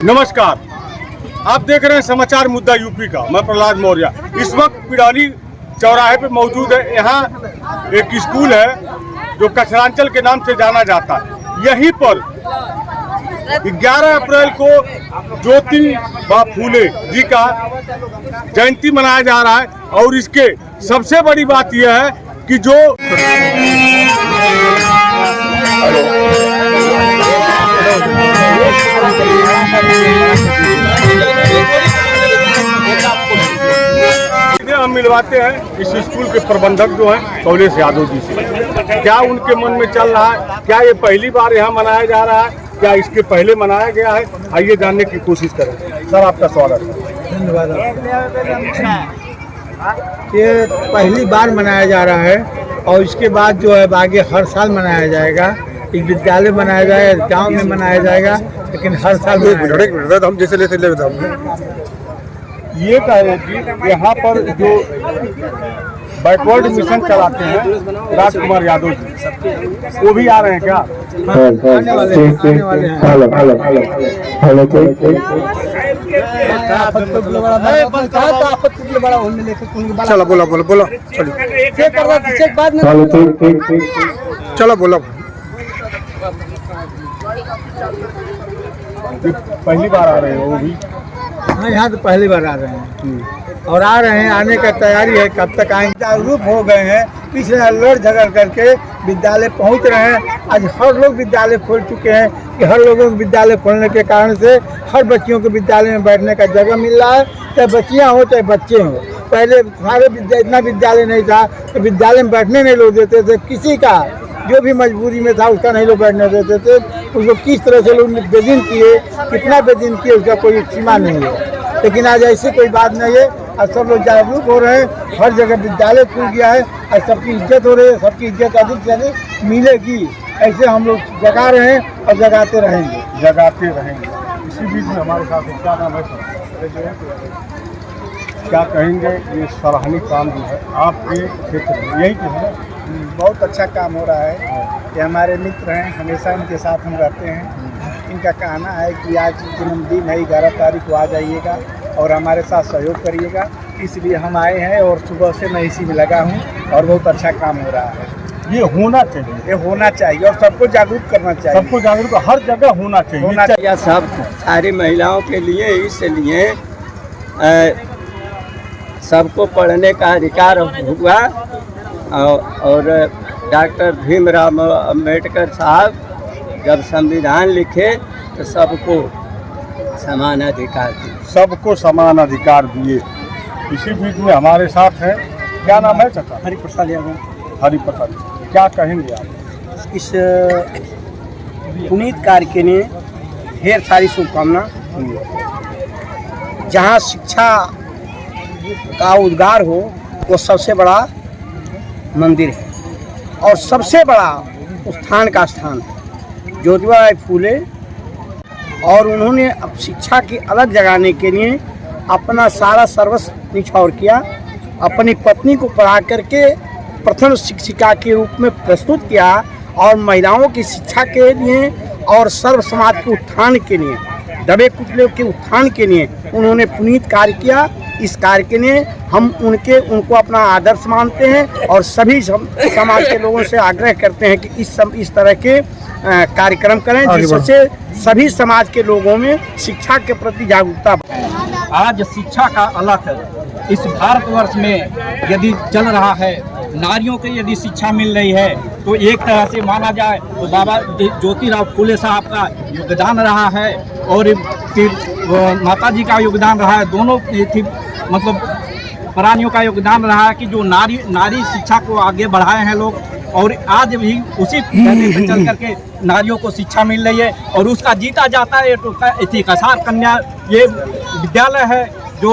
नमस्कार, आप देख रहे हैं समाचार मुद्दा यूपी का। मैं प्रहलाद मौर्य इस वक्त पिडाली चौराहे पे मौजूद है। यहाँ एक स्कूल है जो कचरांचल के नाम से जाना जाता है। यहीं पर 11 अप्रैल को ज्योतिबा फूले जी का जयंती मनाया जा रहा है और इसके सबसे बड़ी बात यह है कि जो हम मिलवाते हैं इस स्कूल के प्रबंधक जो हैं कौलेश यादव जी से। क्या उनके मन में चल रहा है, क्या ये पहली बार यहाँ मनाया जा रहा है, क्या इसके पहले मनाया गया है, आइए जानने की कोशिश करें। सर, आपका स्वागत है। धन्यवाद। ये पहली बार मनाया जा रहा है और इसके बाद जो है आगे हर साल मनाया जाएगा। एक विद्यालय बनाया जाएगा, गांव में मनाया जाएगा, लेकिन हर साल हम जैसे लेते ये कह रहे कि यहाँ पर जो बैकवर्ड मिशन चलाते हैं राजकुमार यादव जी, वो भी आ रहे हैं क्या? आने वाले हैं। चलो बोला चलो बोला। पहली बार आ रहे हैं वो भी? हाँ, यहाँ तो पहली बार आ रहे हैं और आ रहे हैं, आने का तैयारी है। कब तक आएंगे? जागरूक हो गए हैं, पिछले लड़ झगड़ करके विद्यालय पहुँच रहे हैं। आज हर लोग विद्यालय खोल चुके हैं कि हर लोगों को विद्यालय खोलने के कारण से हर बच्चियों को विद्यालय में बैठने का जगह मिल रहा है, चाहे बच्चियाँ हो चाहे बच्चे हों। पहले सारे इतना विद्यालय नहीं था तो विद्यालय में बैठने नहीं लोग देते थे। किसी का जो भी मजबूरी में था उसका नहीं लोग बैठने देते थे। उसको किस तरह से लोग बेदीन किए, कितना बेदीन किए, उसका कोई सीमा नहीं है। लेकिन आज ऐसी कोई बात नहीं है। आज सब लोग जागरूक हो रहे हैं, हर जगह विद्यालय खुल गया है। आज सबकी इज्जत हो रही है, सबकी इज्जत अधिक से अधिक मिलेगी। ऐसे हम लोग जगा रहे हैं और जगाते रहेंगे। इसी बीच में हमारे साथ क्या नाम है सर, क्या कहेंगे? ये सराहनीय काम जो है आपके क्षेत्र में, यही तो है। बहुत अच्छा काम हो रहा है। ये हमारे मित्र हैं, हमेशा इनके साथ हम रहते हैं। इनका कहना है कि आज जन्मदिन है, 11 तारीख को आ जाइएगा और हमारे साथ सहयोग करिएगा। इसलिए हम आए हैं और सुबह से मैं इसी में लगा हूँ और बहुत अच्छा काम हो रहा है। ये होना चाहिए, ये होना चाहिए और सबको जागरूक करना चाहिए। सबको जागरूक हर जगह होना चाहिए। यह सब सारी महिलाओं के लिए, इसलिए सबको पढ़ने का अधिकार हुआ और डॉक्टर भीमराव अम्बेडकर साहब जब संविधान लिखे तो सबको समान अधिकार दिए। सबको समान अधिकार दिए। इसी बीच में हमारे साथ हैं, क्या नाम है चाचा? हरिप्रसाद यादव। हरिप्रसाद, क्या कहेंगे आप? इस पुनीत कार्य के लिए ढेर सारी शुभकामना। जहाँ शिक्षा का उद्गार हो वो सबसे बड़ा मंदिर है और सबसे बड़ा उत्थान का स्थान ज्योतिबा फूले। और उन्होंने अब शिक्षा की अलग जगाने के लिए अपना सारा सर्वस्व निछावर किया। अपनी पत्नी को पढ़ा करके प्रथम शिक्षिका के रूप में प्रस्तुत किया और महिलाओं की शिक्षा के लिए और सर्व समाज के उत्थान के लिए, दबे कुचले के उत्थान के लिए उन्होंने पुनीत कार्य किया। इस कार्य के लिए हम उनको अपना आदर्श मानते हैं और सभी समाज के लोगों से आग्रह करते हैं कि इस तरह के कार्यक्रम करें जिससे सभी समाज के लोगों में शिक्षा के प्रति जागरूकता बढ़े। आज शिक्षा का अलख इस भारतवर्ष में यदि चल रहा है, नारियों को यदि शिक्षा मिल रही है तो एक तरह से माना जाए तो बाबा ज्योतिराव फूले साहब का योगदान रहा है और फिर माता जी का योगदान रहा है। दोनों मतलब प्राणियों का योगदान रहा है कि जो नारी शिक्षा को आगे बढ़ाए हैं लोग और आज भी उसी पे चल करके नारियों को शिक्षा मिल रही है और उसका जीता जाता है। तो कसार कन्या ये विद्यालय है जो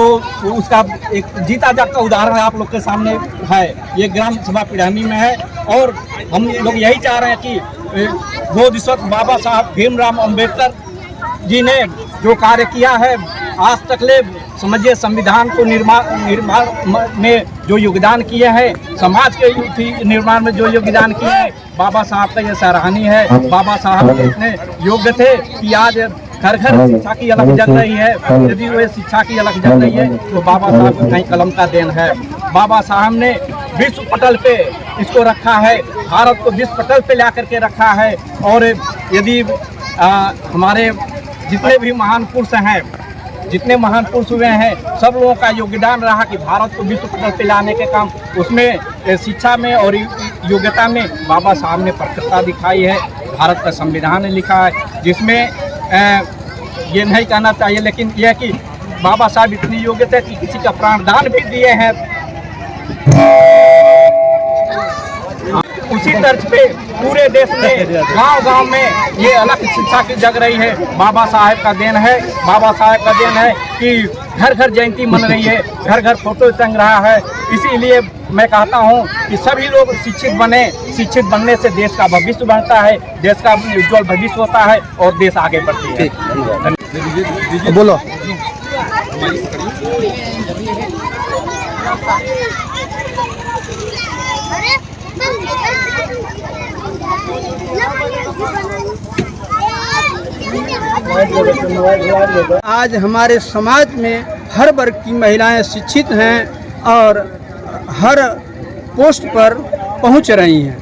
उसका एक जीता जाता उदाहरण आप लोग के सामने है। ये ग्राम सभा पिढ़ानी में है और हम लोग यही चाह रहे हैं कि बोधिसत्व बाबा साहब भीमराव अम्बेडकर जी ने जो कार्य किया है आज तक ले, समझिए संविधान को निर्माण में जो योगदान किए हैं, समाज के निर्माण में जो योगदान किए हैं, बाबा साहब का ये सराहनीय है। बाबा साहब इतने योग्य थे कि आज घर घर शिक्षा की अलग जल रही है। यदि वह शिक्षा की अलग जल रही है तो बाबा साहब की कहीं कलम का देन है। बाबा साहब ने विश्व पटल पे इसको रखा है, भारत को विश्व पटल पे ला करके रखा है। और यदि हमारे जितने भी महान पुरुष हैं, जितने महान पुरुष हुए हैं, सब लोगों का योगदान रहा कि भारत को विश्व पटल पे लाने के काम, उसमें शिक्षा में और योग्यता में बाबा साहब ने प्रखरता दिखाई है। भारत का संविधान लिखा है जिसमें ये नहीं कहना चाहिए, लेकिन यह कि बाबा साहब इतनी योग्य थे कि किसी का प्राणदान भी दिए हैं। उसी तर्ज पे पूरे देश में गांव-गांव में ये अलग शिक्षा की जग रही है। बाबा साहब का देन है, बाबा साहब का देन है कि घर घर जयंती मन रही है, घर घर फोटो टंग रहा है। इसीलिए मैं कहता हूँ कि सभी लोग शिक्षित बने। शिक्षित बनने से देश का भविष्य बनता है, देश का उज्ज्वल भविष्य होता है और देश आगे बढ़ती है। बोलो। आज हमारे समाज में हर वर्ग की महिलाएं शिक्षित हैं और हर पोस्ट पर पहुंच रही हैं।